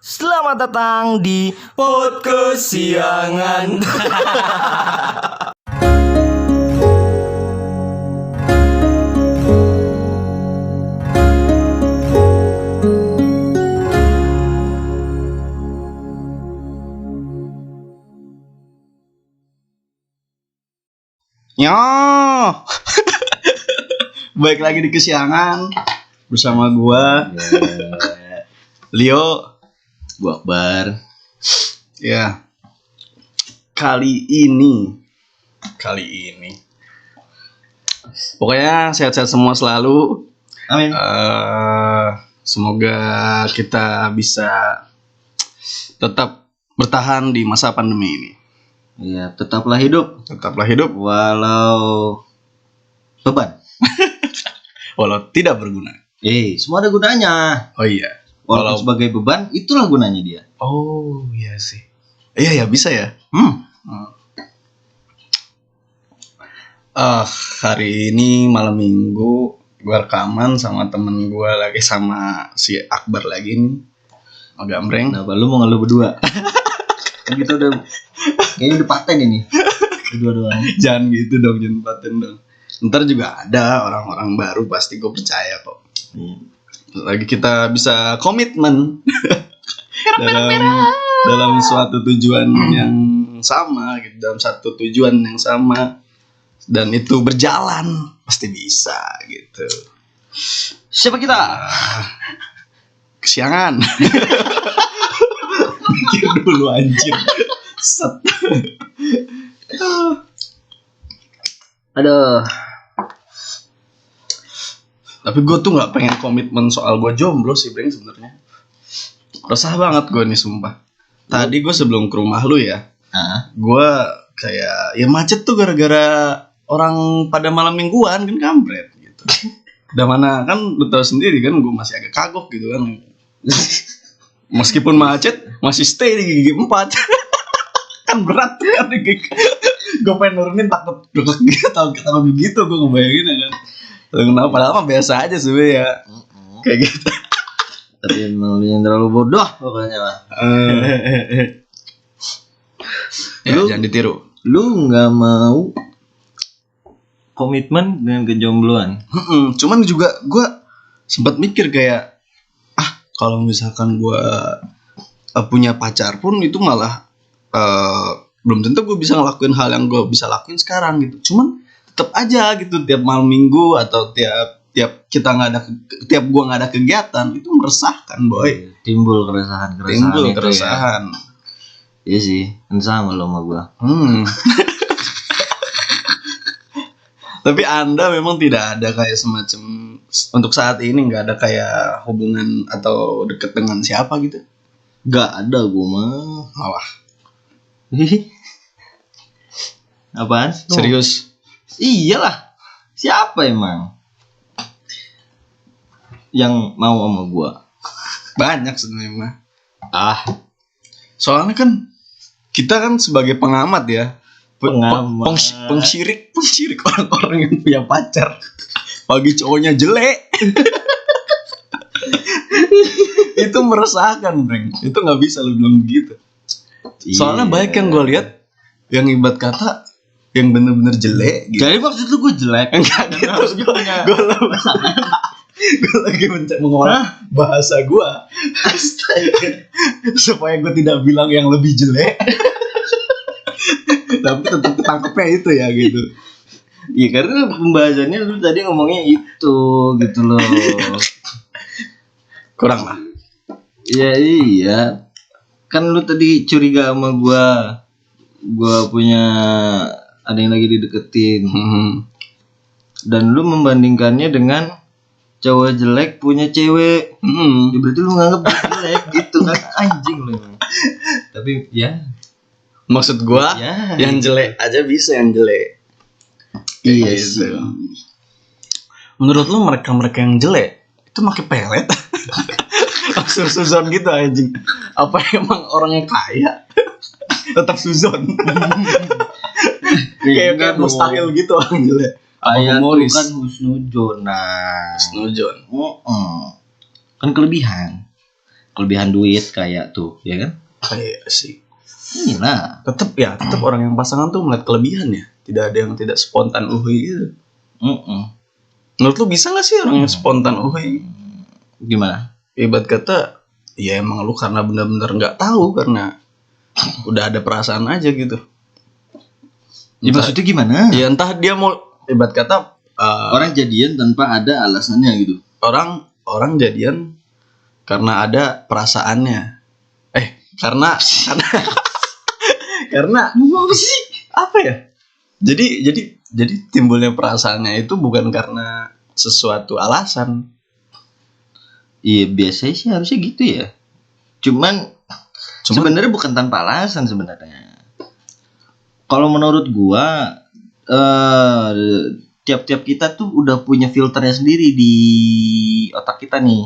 Selamat datang di podcast Siangan. Yo, baik lagi di Kesiangan bersama gua, Leo, gua Akbar. Ya, kali ini, pokoknya sehat-sehat semua selalu. Amin. Semoga kita bisa tetap bertahan di masa pandemi ini. Iya, tetaplah hidup Walau beban. tidak berguna. Semua ada gunanya. Oh iya. Walaupun sebagai beban, itulah gunanya dia. Oh iya sih. Iya ya, bisa ya. Hari ini malam minggu gue rekaman sama temen gue lagi, sama si Akbar lagi nih, Gambreng. Kenapa lu mau ngeluh berdua? Kan kita udah kayaknya udah paten ini. Berdua-duaan. Jangan gitu dong, jangan paten dong. Ntar juga ada orang-orang baru, pasti gue percaya kok. Lagi kita bisa komitmen dalam suatu tujuan yang sama gitu, dalam satu tujuan yang sama, dan itu berjalan pasti bisa gitu. Siapa kita? Kesiangan. Mikir dulu anjir. Set. Aduh. Tapi gue tuh nggak pengen komitmen soal gue jomblo sih, Breng, sebenarnya. Resah banget gue nih, sumpah. Tadi gue sebelum ke rumah lu ya, gue kayak ya macet tuh gara-gara orang pada malam mingguan kan, kampret gitu. Udah mana kan lu tahu sendiri kan, gue masih agak kagok gitu kan. Meskipun macet masih stay di gigi 4. Kan berat kan di gigi. Gue pengen nurunin takut begitu, gue ngebayangin ya kan. Kenapa? Padahal mah biasa aja sih ya. Kayak gitu. Tapi malu yang terlalu bodoh pokoknya lah. Jangan ditiru. Lu nggak mau komitmen dengan kejombloan? Cuman juga gue sempat mikir kayak, kalau misalkan gue punya pacar pun itu malah belum tentu gue bisa ngelakuin hal yang gue bisa lakuin sekarang gitu. Cuman tetap aja gitu, tiap malam minggu atau tiap kita nggak ada, tiap gue nggak ada kegiatan, itu meresahkan, boy. Timbul keresahan keresahan. Iya sih, sama lo sama gue. Tapi Anda memang tidak ada kayak semacam, untuk saat ini nggak ada kayak hubungan atau deket dengan siapa gitu? Gak ada gue mah. Malah. Apaan? Serius? Iyalah. Siapa emang yang mau sama gue? Banyak sebenarnya mah. Soalnya kan kita kan sebagai pengamat ya, pengsyirik orang-orang yang punya pacar. Bagi cowoknya jelek. Itu meresahkan, Breng. Itu nggak bisa lu bilang begitu. Soalnya banyak yang gue lihat yang ibarat kata yang bener-bener jelek gitu. Jadi maksud lu gue jelek? Enggak gitu. Gue lagi mengolah bahasa gue supaya gue tidak bilang yang lebih jelek. Tapi tetap ketangkepnya itu ya gitu. Iya, karena pembahasannya lu tadi ngomongnya itu gitu loh. Kurang lah. Iya. Kan lu tadi curiga sama gua punya ada yang lagi dideketin. Dan lu membandingkannya dengan cowok jelek punya cewek. Ya berarti lu nganggep jelek gitu kan, anjing lu. Tapi ya, maksud gua yang jelek aja bisa yang jelek. Iya gitu. sih. Menurut lu mereka yang jelek itu pakai pelet? Langsung suzon gitu anjing. Apa emang orangnya kaya? Tetap suzon. Kayak mustahil gitu orang jelek. Kaya tuh kan husnudzon. Husnudzon. Kan kelebihan. kelebihan duit kayak tuh, ya kan? Kayak sih. Iya. Tetap orang yang pasangan tuh melihat kelebihan ya. Tidak ada yang tidak spontan gitu. Menurut lu bisa nggak sih orang yang spontan Gimana? Ibarat kata, ya emang lu karena benar-benar nggak tahu karena udah ada perasaan aja gitu. Ya maksudnya gimana? Ya entah dia mau ibarat kata orang jadian tanpa ada alasannya gitu. Orang jadian karena ada perasaannya. Karena apa sih? Apa ya? Jadi timbulnya perasaannya itu bukan karena sesuatu alasan. Iya biasanya sih harusnya gitu ya. Cuman sebenarnya bukan tanpa alasan sebenarnya. Kalau menurut gua tiap-tiap kita tuh udah punya filternya sendiri di otak kita nih.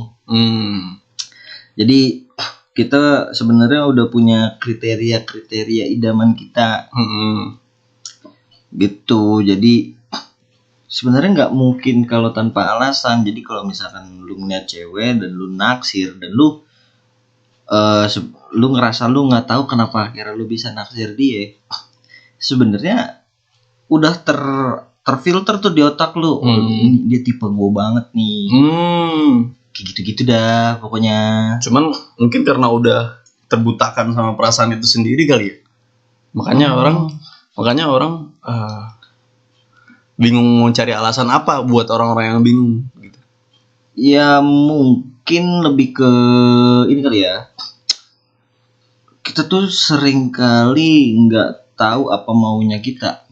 Jadi kita sebenarnya udah punya kriteria idaman kita. Gitu. Jadi sebenarnya nggak mungkin kalau tanpa alasan. Jadi kalau misalkan lu ngeliat cewek dan lu naksir dan lu ngerasa lu nggak tahu kenapa akhirnya lu bisa naksir dia, sebenarnya udah terfilter tuh di otak lu. Ini dia tipe gue banget nih. Kayak gitu-gitu dah pokoknya. Cuman mungkin karena udah terbutakan sama perasaan itu sendiri kali ya. Makanya orang bingung mau cari alasan apa buat orang-orang yang bingung gitu. Ya mungkin lebih ke ini kali ya. Kita tuh sering kali nggak tahu apa maunya kita.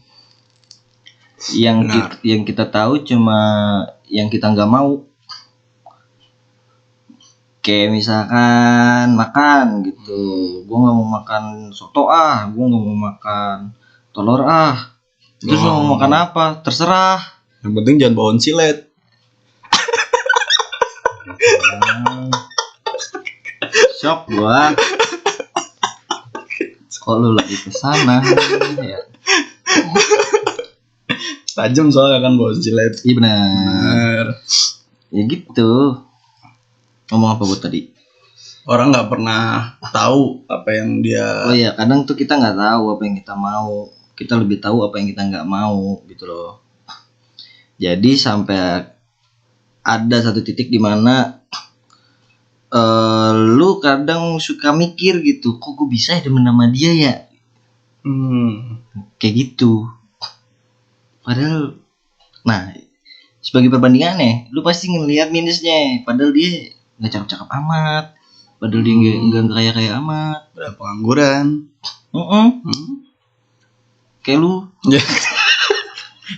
Yang kita tahu cuma yang kita nggak mau. Kayak misalkan makan gitu, gue nggak mau makan soto gue nggak mau makan telur terus mau makan apa terserah, yang penting jangan bawon silet. Shock gua kok lu lagi kesana ya. Tajam soalnya kan bawon silet. Iya benar ya gitu. Ngomong apa buat tadi? Orang nggak pernah tahu apa yang dia. Oh iya, kadang tuh kita nggak tahu apa yang kita mau. Kita lebih tahu apa yang kita nggak mau gitu loh. Jadi sampai ada satu titik di mana lu kadang suka mikir gitu, kok gue bisa ya demen sama dia ya? Kayak gitu. Padahal, nah sebagai perbandingannya, lu pasti ngelihat minusnya. Padahal dia nggak cakep-cakep amat, padahal dia nggak kaya-kaya amat, udah pengangguran. Kayak lu.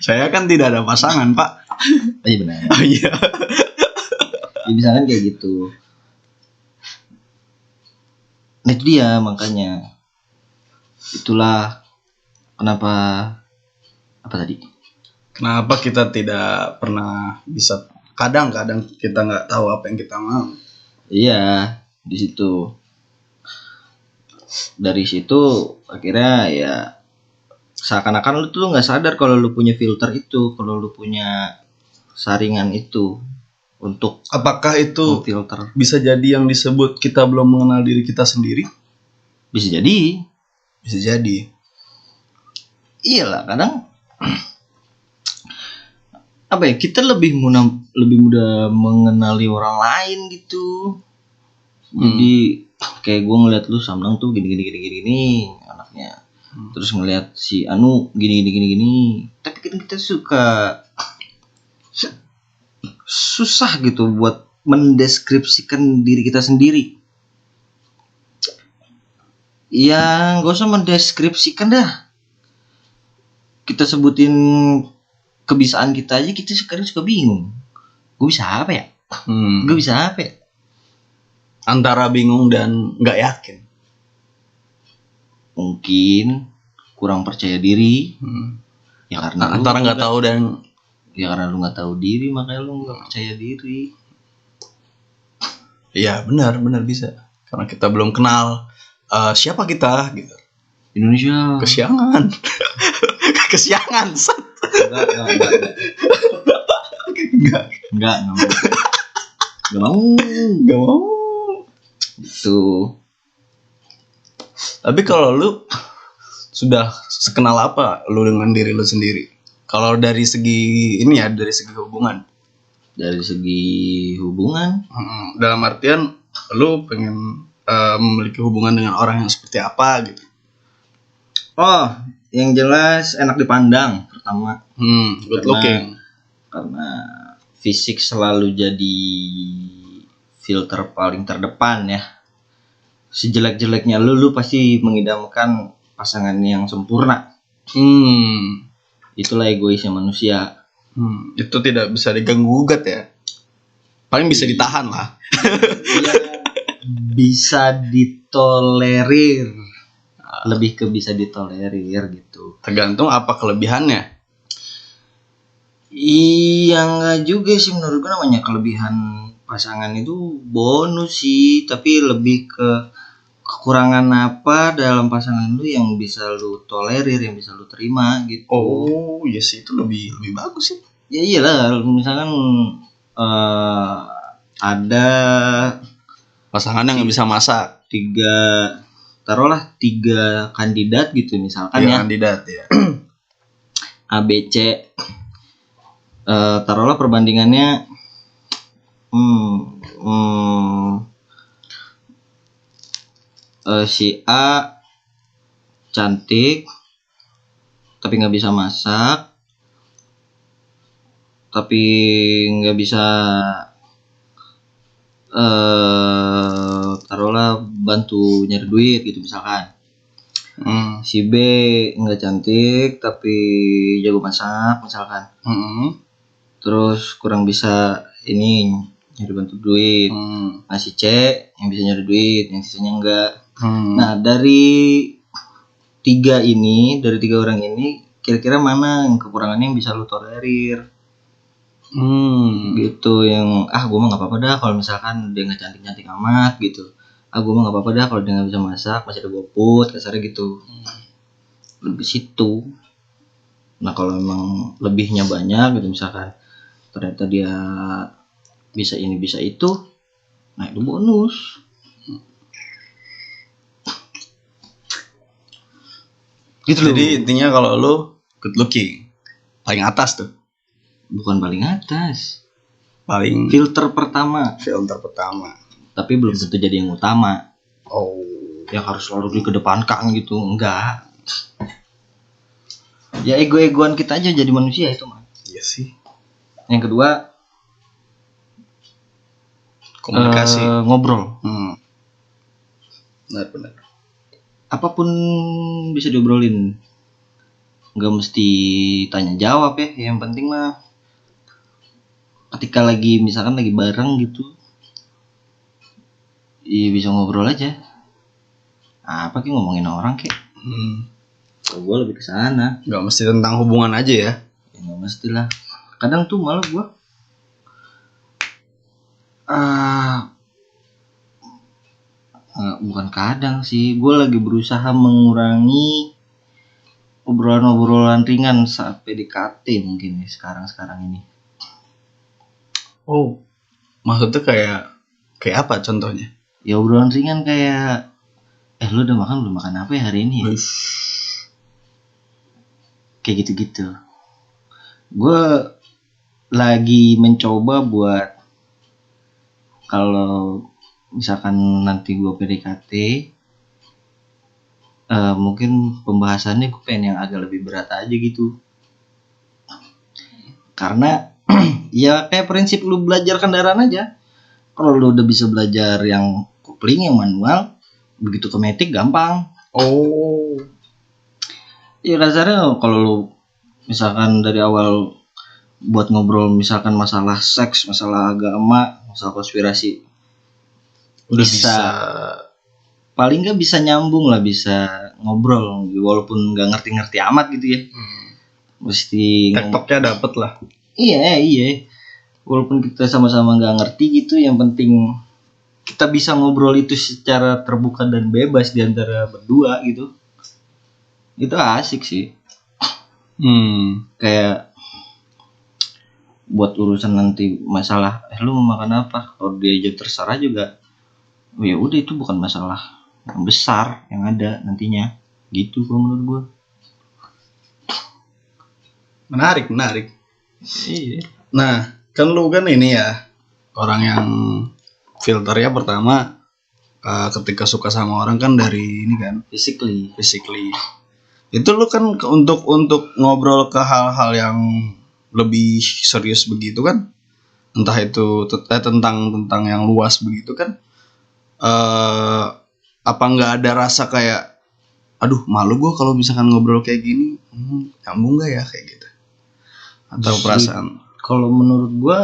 Saya kan tidak ada pasangan, Pak. Iya benar. Oh iya. Ya misalkan kayak gitu. Nah itu dia makanya. Itulah kenapa apa tadi? Kenapa kita tidak pernah bisa. Kadang-kadang kita nggak tahu apa yang kita mau. Iya, di situ. Dari situ akhirnya ya seakan-akan lu tuh nggak sadar kalau lu punya filter itu, kalau lu punya saringan itu untuk. Apakah itu filter bisa jadi yang disebut kita belum mengenal diri kita sendiri? Bisa jadi. Bisa jadi. Iyalah kadang. Apa ya, kita lebih mudah mengenali orang lain gitu. Jadi kayak gue ngeliat lu Samdang tuh gini anaknya. Terus ngeliat si Anu gini. Tapi kita susah gitu buat mendeskripsikan diri kita sendiri. Ya gak usah mendeskripsikan dah. Kita sebutin kebiasaan kita aja, kita sekarang suka bingung. Gue bisa apa ya? Gue bisa apa ya? Antara bingung dan gak yakin. Mungkin kurang percaya diri. Ya karena antara gak tahu dan. Ya karena lu gak tahu diri, makanya lu gak percaya diri. Iya benar bisa. Karena kita belum kenal siapa kita gitu. Indonesia. Kesiangan. Kesiangan. Enggak mau. Gitu. Tapi kalau lu sudah sekenal apa lu dengan diri lu sendiri? Kalau dari segi ini ya, dari segi hubungan. Dari segi hubungan, dalam artian lu pengen memiliki hubungan dengan orang yang seperti apa gitu. oh, yang jelas enak dipandang pertama. Good looking. Karena fisik selalu jadi filter paling terdepan ya. Sejelek-jeleknya lu pasti mengidamkan pasangan yang sempurna. Itulah egoisnya manusia. Itu tidak bisa diganggu gugat ya. Paling bisa ditahan lah. Ya, bisa ditolerir. Lebih ke bisa ditolerir gitu. Tergantung apa kelebihannya. Iya enggak juga sih, menurut gue namanya kelebihan pasangan itu bonus sih, tapi lebih ke kekurangan apa dalam pasangan lu yang bisa lu tolerir, yang bisa lu terima gitu. Oh iya sih, itu lebih bagus sih. Ya iyalah, misalkan ada pasangan yang nggak bisa masak, taruhlah 3 kandidat gitu misalkan ya. Kandidat ya. A, B, C. Taruhlah perbandingannya si A cantik tapi nggak bisa masak, tapi nggak bisa taruhlah bantu nyari duit gitu misalkan. Si B nggak cantik tapi jago masak misalkan. Terus kurang bisa ini nyari bantu duit. Nah si C yang bisa nyari duit, yang sisanya enggak. Nah dari 3 orang ini kira-kira mana yang kekurangannya yang bisa lu tolerir? Gitu, yang gue mah nggak apa-apa dah kalau misalkan dia nggak cantik-cantik amat gitu. Gue mah nggak apa-apa dah kalau dia nggak bisa masak, masih ada GoFood kasarnya gitu. Lebih situ. Nah kalau memang lebihnya banyak gitu, misalkan ternyata dia bisa ini bisa itu, nah itu bonus. Gitu. Jadi intinya kalau lu good looking paling atas tuh. Bukan paling atas, paling filter pertama. Tapi belum tentu jadi yang utama. Yang harus selalu dikedepankan gitu, enggak. Ya ego-egoan kita aja jadi manusia itu mah. Iya sih. Yang kedua komunikasi, ngobrol. Benar. Apapun bisa diobrolin, nggak mesti tanya jawab ya. Yang penting mah ketika misalkan lagi bareng gitu, iya bisa ngobrol aja. Apa sih ngomongin orang kayak? Gue lebih ke sana. Nggak mesti tentang hubungan aja ya? Nggak mesti lah. Kadang tuh malah gue bukan kadang sih, gue lagi berusaha mengurangi obrolan-obrolan ringan saat PDKT mungkin nih sekarang ini. Maksudnya kayak apa contohnya? Ya obrolan ringan kayak lu udah makan belum, makan apa ya hari ini ya? Kayak gitu-gitu. Gue lagi mencoba buat kalau misalkan nanti gue PDKT, mungkin pembahasannya gue pengen yang agak lebih berat aja gitu. Karena ya kayak prinsip lu belajar kendaraan aja. Kalau lu udah bisa belajar yang kopling, yang manual, begitu ke matic gampang. Ya kasarnya kalau lu misalkan dari awal buat ngobrol misalkan masalah seks, masalah agama, masalah konspirasi, udah bisa paling nggak bisa nyambung lah, bisa ngobrol walaupun nggak ngerti-ngerti amat gitu ya. Mesti tektoknya dapet lah. Iya walaupun kita sama-sama nggak ngerti gitu, yang penting kita bisa ngobrol itu secara terbuka dan bebas di antara berdua gitu. Itu asik sih. Kayak buat urusan nanti masalah lu mau makan apa, kalau dia aja terserah juga ya udah itu bukan masalah yang besar yang ada nantinya gitu kalau menurut gue. Menarik. Iya. Nah, kan lu kan ini ya orang yang filternya pertama ketika suka sama orang kan dari ini kan Physically. Itu lu kan untuk ngobrol ke hal-hal yang lebih serius begitu kan, entah itu tentang yang luas begitu kan, apa nggak ada rasa kayak aduh malu gue kalau misalkan ngobrol kayak gini, nyambung nggak ya kayak gitu, atau perasaan? Kalau menurut gue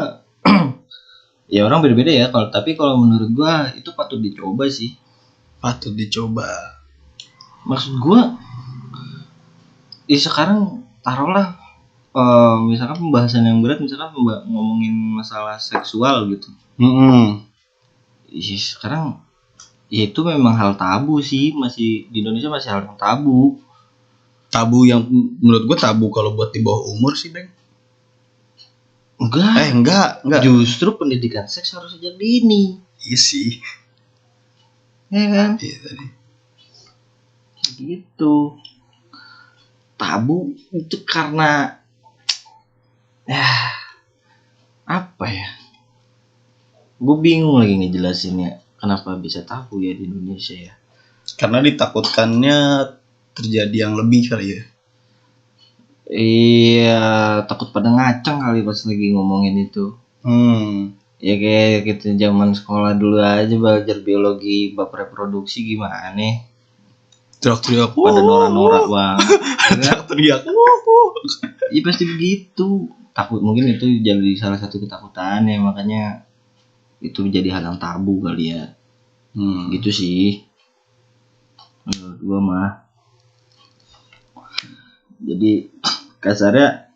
ya orang beda-beda ya, kalau menurut gue itu patut dicoba sih. Maksud gue sekarang taruhlah misalkan pembahasan yang berat, misalkan ngomongin masalah seksual gitu. Sekarang ya itu memang hal tabu sih, masih di Indonesia masih hal yang tabu Yang menurut gue tabu kalau buat di bawah umur sih, Bang. Enggak. Justru pendidikan seks harus sejak dini. Iya sih. Ya kan? Iya tadi. Gitu. Tabu itu karena apa ya? Gue bingung lagi ngejelasinnya. Kenapa bisa tabu ya di Indonesia ya? Karena ditakutkannya terjadi yang lebih kali ya. Iya, takut pada ngaceng kali pas lagi ngomongin itu. Ya kayak kita zaman sekolah dulu aja belajar biologi bab reproduksi gimana nih? Teriak-teriak pada norak-norak banget. Teriak-teriak. Iya pasti begitu. Takut, mungkin itu jadi salah satu ketakutan ya, makanya itu menjadi hal yang tabu kali ya. Gitu sih menurut gua mah. Jadi kasarnya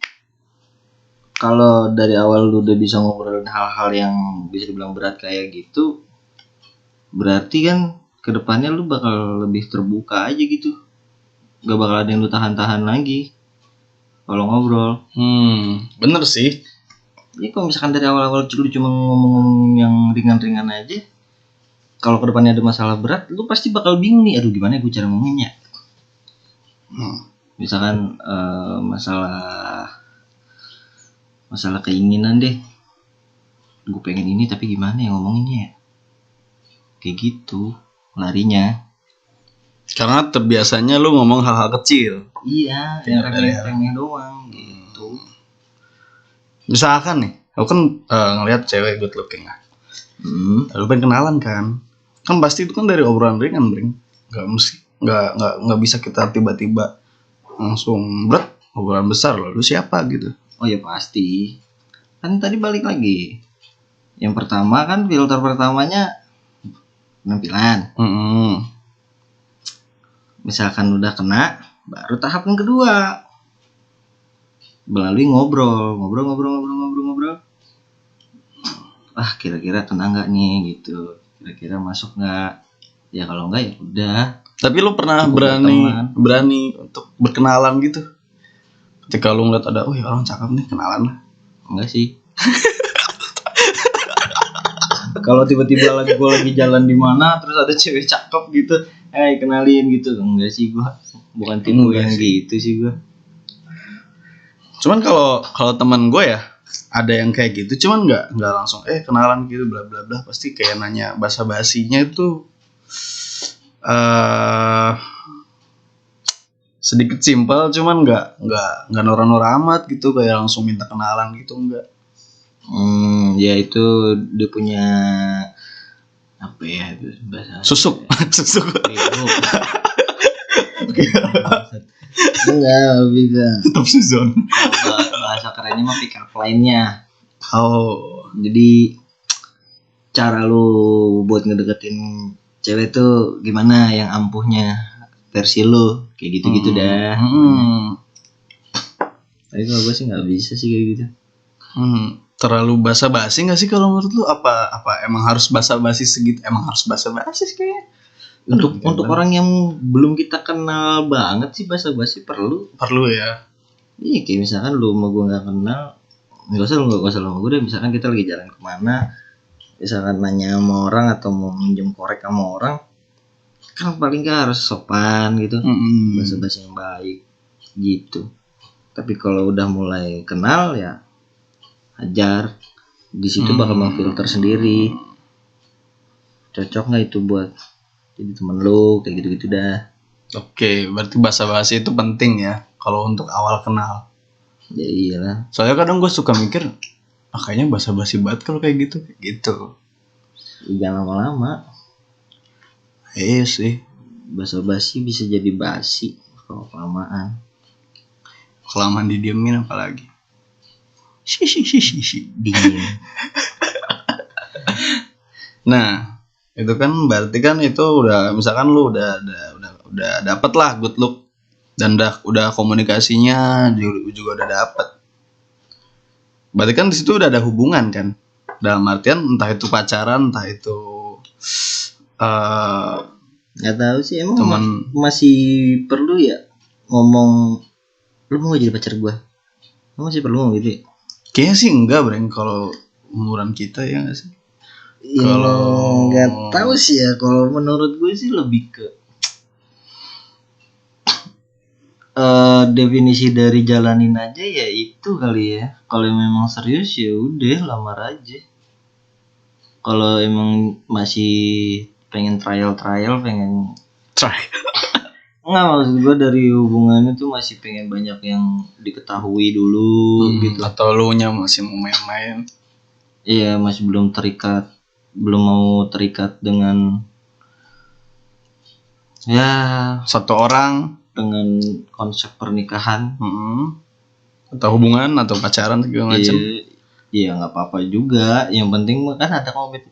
kalau dari awal lu udah bisa ngobrolin hal-hal yang bisa dibilang berat kayak gitu, berarti kan kedepannya lu bakal lebih terbuka aja gitu, gak bakal ada yang lu tahan-tahan lagi kalau ngobrol. Bener sih. Jadi kalau misalkan dari awal-awal lu cuma ngomong yang ringan-ringan aja, kalau kedepannya ada masalah berat, lu pasti bakal bingung nih, aduh gimana gue cara ngomonginnya. Misalkan masalah keinginan deh, gue pengen ini tapi gimana ya ngomonginnya, kayak gitu larinya. Karena terbiasanya lu ngomong hal-hal kecil. Iya, yang remeh doang gitu. Misalkan nih, aku kan ngelihat cewek good looking lah. Lu pengen kenalan kan pasti itu kan dari obrolan ringan, Bring. Nggak bisa kita tiba-tiba langsung berat obrolan besar loh. Lu siapa gitu? Oh ya pasti. Kan tadi balik lagi. Yang pertama kan filter pertamanya penampilan. Misalkan udah kena, baru tahap yang kedua melalui ngobrol. Kira-kira kena nggak nih gitu? Kira-kira masuk nggak? Ya kalau nggak ya udah. Tapi lu pernah berani untuk berkenalan gitu? Ketika lu ngeliat ada, orang cakep nih, kenalan lah. Enggak sih. Kalau tiba-tiba gue lagi jalan di mana terus ada cewek cakep gitu, kenalin gitu, enggak sih gue. Bukan tipe yang gitu sih gue. Cuman kalau teman gue ya ada yang kayak gitu, cuman nggak langsung kenalan gitu bla bla bla, pasti kayak nanya basa-basinya itu sedikit simpel, cuman nggak nora-nora amat gitu, kayak langsung minta kenalan gitu, enggak. Ya itu dia punya apa ya bahasa susuk. Enggak bisa. Top season. Bahasa kerennya mah pick up line-nya. Jadi cara lu buat ngedeketin cewek tuh gimana yang ampuhnya versi lu, kayak gitu-gitu dah. Tapi kalau gue sih nggak bisa sih kayak gitu. Terlalu basa-basi nggak sih kalau menurut lu? Apa emang harus basa-basi segitu? Emang harus basa-basi sih kayaknya. Untuk orang yang belum kita kenal banget sih basa-basi perlu ya. Iya, kayak misalkan lu sama gue nggak kenal, nggak usah lu sama gue deh. Misalkan kita lagi jalan kemana, misalkan nanya sama orang atau mau minjem korek sama orang, kan paling gak harus sopan gitu, bahasa-bahasa yang baik gitu. Tapi kalau udah mulai kenal ya ajar, di situ bakal memfilter sendiri, cocok nggak itu buat jadi temen lu, kayak gitu-gitu dah. Oke, berarti basa-basi itu penting ya kalau untuk awal kenal. Ya iyalah. Soalnya kadang gue suka mikir, kayaknya basa-basi banget kalau kayak gitu. Jangan lama-lama. Iya sih. Basa-basi bisa jadi basi kalau kelamaan. Kelamaan didiemin apalagi. Dingin. Nah, itu kan berarti kan itu udah, misalkan lu udah dapet lah good look dan udah komunikasinya juga udah dapet. Berarti kan di situ udah ada hubungan kan. Dalam artian entah itu pacaran, entah itu nggak tahu sih, emang masih perlu ya ngomong lu mau jadi pacar gua? Lu masih perlu ngomong gitu ya? Kayaknya sih enggak, Breng, kalau umuran kita ya nggak sih? Ya, kalau nggak tahu sih ya, kalau menurut gue sih lebih ke definisi dari jalanin aja ya itu kali ya. Kalau memang serius ya udah lamar aja. Kalau emang masih pengen trial pengen nggak, maksud gue dari hubungannya tuh masih pengen banyak yang diketahui dulu gitu. Atau lu nya masih mau main-main? Iya, masih belum mau terikat dengan ya satu orang dengan konsep pernikahan, atau hubungan atau pacaran segala macam. Iya nggak apa-apa juga. Yang penting kan ada komitmen.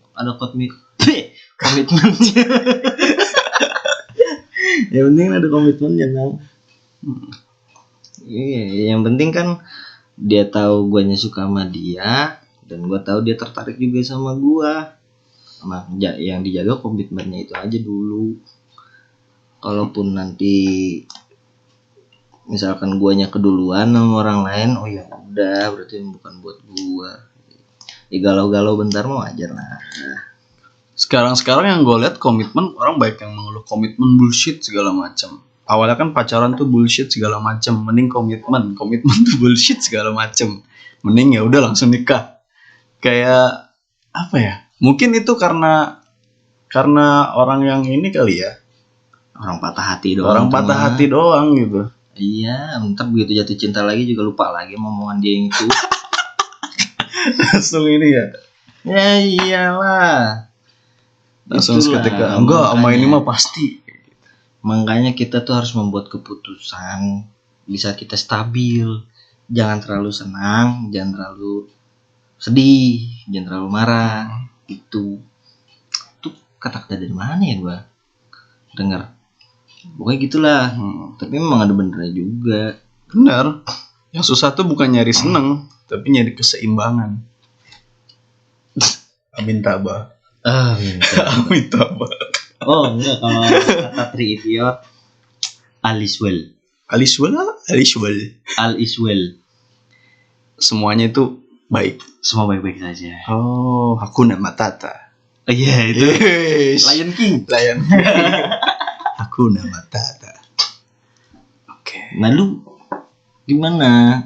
Yang penting ada komitmen jangan. Iya, yang penting kan dia tahu guanya suka sama dia dan gua tahu dia tertarik juga sama gua. Nah, yang dijaga komitmennya itu aja dulu. Kalaupun nanti misalkan guanya keduluan sama orang lain, oh ya udah, berarti bukan buat gua. Ya galau-galau bentar mau aja lah. Sekarang yang gue lihat komitmen, orang baik yang mengeluh komitmen bullshit segala macam. Awalnya kan pacaran tuh bullshit segala macam, mending komitmen tuh bullshit segala macam, mending ya udah langsung nikah. Kayak apa ya? Mungkin itu karena orang yang ini kali ya, orang patah hati doang gitu. Iya, ntar begitu jatuh cinta lagi juga lupa lagi omongan dia yang itu. Langsung ini ya. Ya iyalah. Langsung seketika enggak, sama ini mah pasti. Makanya kita tuh harus membuat keputusan di saat kita stabil. Jangan terlalu senang, jangan terlalu sedih, jangan terlalu marah. Itu kata-kata dari mana ya gua dengar. Pokoknya gitulah. Tapi memang ada benernya juga. Benar. Yang susah tuh bukan nyari seneng, tapi nyari keseimbangan. Amin tabah. Amin tabah. Oh enggak, kalau kata Three Idiot, all is well. Semuanya itu baik. Semua baik-baik saja. Oh, Hakuna Matata. Iya itu. Lion King. Hakuna Matata. Oke. Nah lu gimana?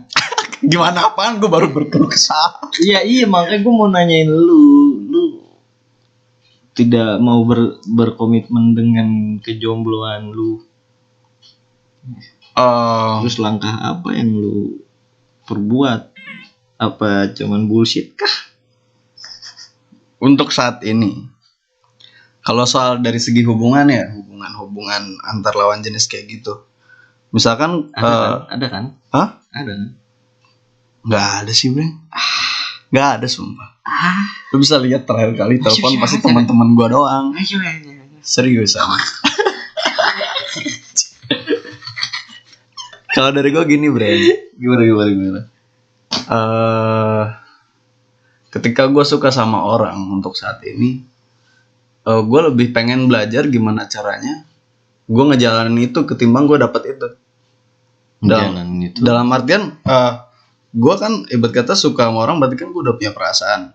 Gimana apaan? Gue baru berkeluh kesah. Iya makanya gue mau nanyain lu tidak mau berkomitmen dengan kejombloan lu. Terus langkah apa yang lu perbuat? Apa cuman bullshit kah? Untuk saat ini, kalau soal dari segi hubungan ya, hubungan antar lawan jenis kayak gitu, misalkan ada kan? Hah? Ada kan? Nggak ada sih, Bang. Nggak ada, sumpah. Lu bisa lihat terakhir kali telepon pasti teman-teman gua doang. Serius sama. Kalau dari gua gini, Bren. Gimana? Ketika gua suka sama orang untuk saat ini, gua lebih pengen belajar gimana caranya gua ngejalanin itu ketimbang gua dapet itu. Dalam artian gue kan ibarat kata suka sama orang, berarti kan gue udah punya perasaan.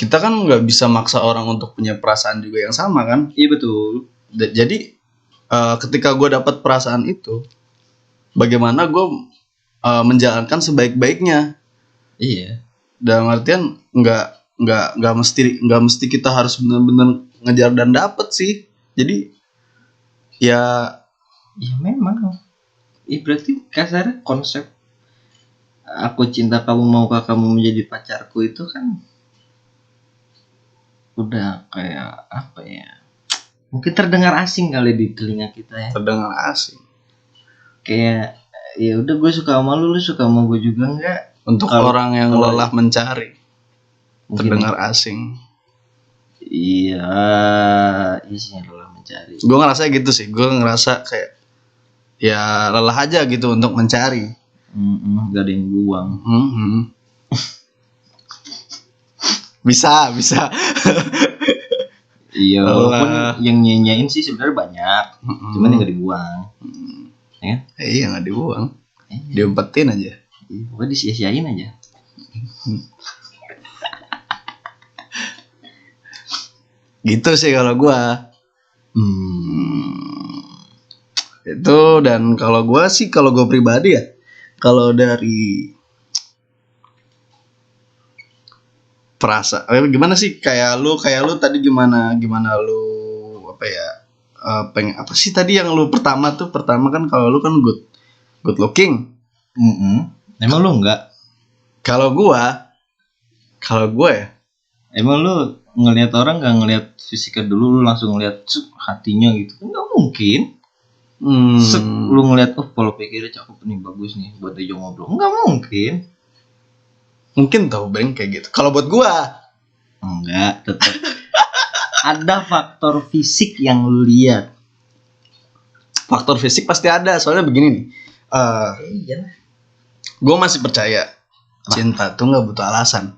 Kita kan nggak bisa maksa orang untuk punya perasaan juga yang sama kan. Iya betul. Jadi ketika gue dapat perasaan itu, bagaimana gue menjalankan sebaik-baiknya. Iya. Dalam artian nggak mesti kita harus benar-benar ngejar dan dapet sih. Jadi ya memang. Berarti kasar konsep aku cinta kamu maukah kamu menjadi pacarku itu kan udah kayak apa ya? Mungkin terdengar asing kali di telinga kita ya. Terdengar asing. Kayak ya udah gue suka sama lu suka sama gue juga enggak. Untuk orang yang lelah mencari, terdengar asing. Iya, isinya lelah mencari. Gue ngerasa gitu sih. Gue ngerasa kayak ya lelah aja gitu untuk mencari. Gak ada yang buang. Bisa. Iya, walaupun yang nyanyain sih sebenarnya banyak, cuman yang gak dibuang. Ya? Iya nggak dibuang, diumpetin aja. Pokoknya disia-siain aja. Gitu sih kalau gue. Itu dan kalau gue sih, kalau gue pribadi ya, kalau dari perasaan gimana sih, kayak lu tadi gimana lu apa ya, pengen apa sih tadi yang lu pertama kan kalau lu kan good looking. Emang lu enggak? Kalau gue ya, emang lu ngelihat orang nggak ngelihat fisiknya dulu, lu langsung ngelihat hatinya gitu? Nggak mungkin. Lu ngelihat pola pikirnya cakep nih, bagus nih buat diajak ngobrol. Nggak mungkin. Mungkin tau Bang kayak gitu. Kalau buat gue enggak, tetap ada faktor fisik yang lu lihat. Faktor fisik pasti ada, soalnya begini nih. Gue masih percaya cinta tuh nggak butuh alasan.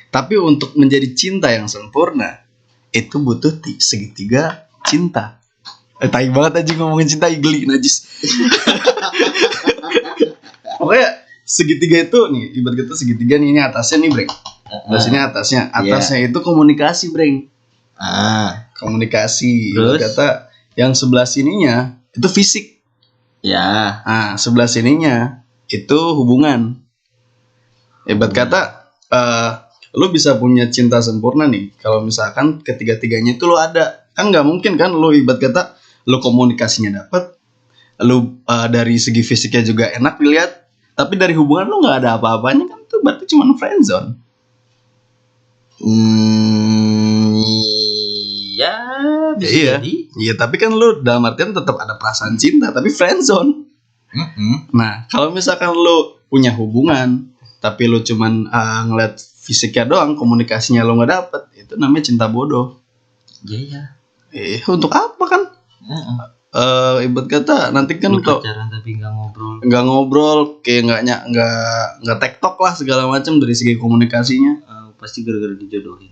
Tapi untuk menjadi cinta yang sempurna itu butuh segitiga cinta. Tai banget aja ngomongin cinta, geli najis. Pokoknya segitiga itu nih, ibarat kata segitiga nih, ini atasnya nih Breng. Sini atasnya itu komunikasi Breng. Komunikasi. Ibarat kata yang sebelah sininya itu fisik. Ya. Sebelah sininya itu hubungan. Ibarat kata lu bisa punya cinta sempurna nih kalau misalkan ketiga-tiganya itu lu ada. Kan nggak mungkin kan lu ibarat kata lu komunikasinya dapet, lu dari segi fisiknya juga enak dilihat, tapi dari hubungan lu nggak ada apa-apanya, kan itu berarti cuma friendzone. Iya, tapi kan lu dalam artian tetap ada perasaan cinta, tapi friendzone. Nah, kalau misalkan lu punya hubungan, tapi lu cuman ngeliat fisiknya doang, komunikasinya lu nggak dapet, itu namanya cinta bodoh. Iya. Untuk apa kan? Ibarat kata nanti kan kalau pacaran tapi nggak ngobrol, kayak nggak tektok lah segala macam dari segi komunikasinya. Pasti gara-gara dijodohin.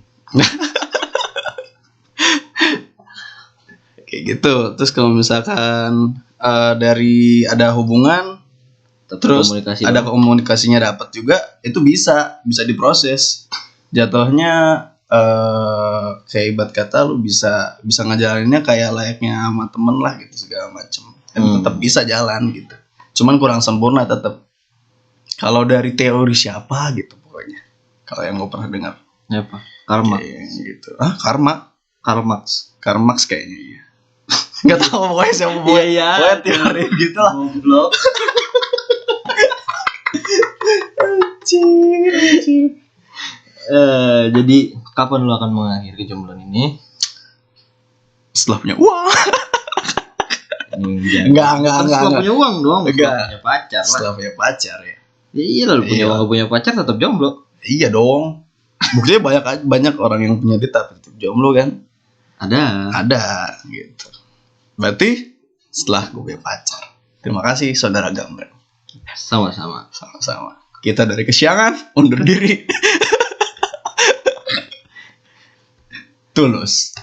Kayak gitu. Terus kalau misalkan dari ada hubungan, terus ada komunikasinya dapat juga, itu bisa diproses. Jatuhnya kayak ibarat kata lu bisa ngejalaninnya kayak layaknya sama temen lah gitu segala macem, dan tetap bisa jalan gitu, cuman kurang sempurna tetap. Kalau dari teori siapa gitu pokoknya, kalau yang gue pernah dengar apa? Karma gitu. Karl Marx kayaknya ya. Nggak tahu pokoknya siapa pokoknya teori gitu lah. Goblok. Jadi kapan lu akan mengakhiri kejombloan ini? Setelah punya uang. Enggak. Setelah punya uang dong. Punya pacar lah. Setelah punya pacar ya. Iya lah, punya uang punya pacar tetap jomblo. Iya dong. Buktinya banyak orang yang punya duit tapi tetap jomblo kan. Ada gitu. Berarti setelah gue punya pacar. Terima kasih saudara Gambreng. Sama-sama. Kita dari kesiangan undur diri. Tulus.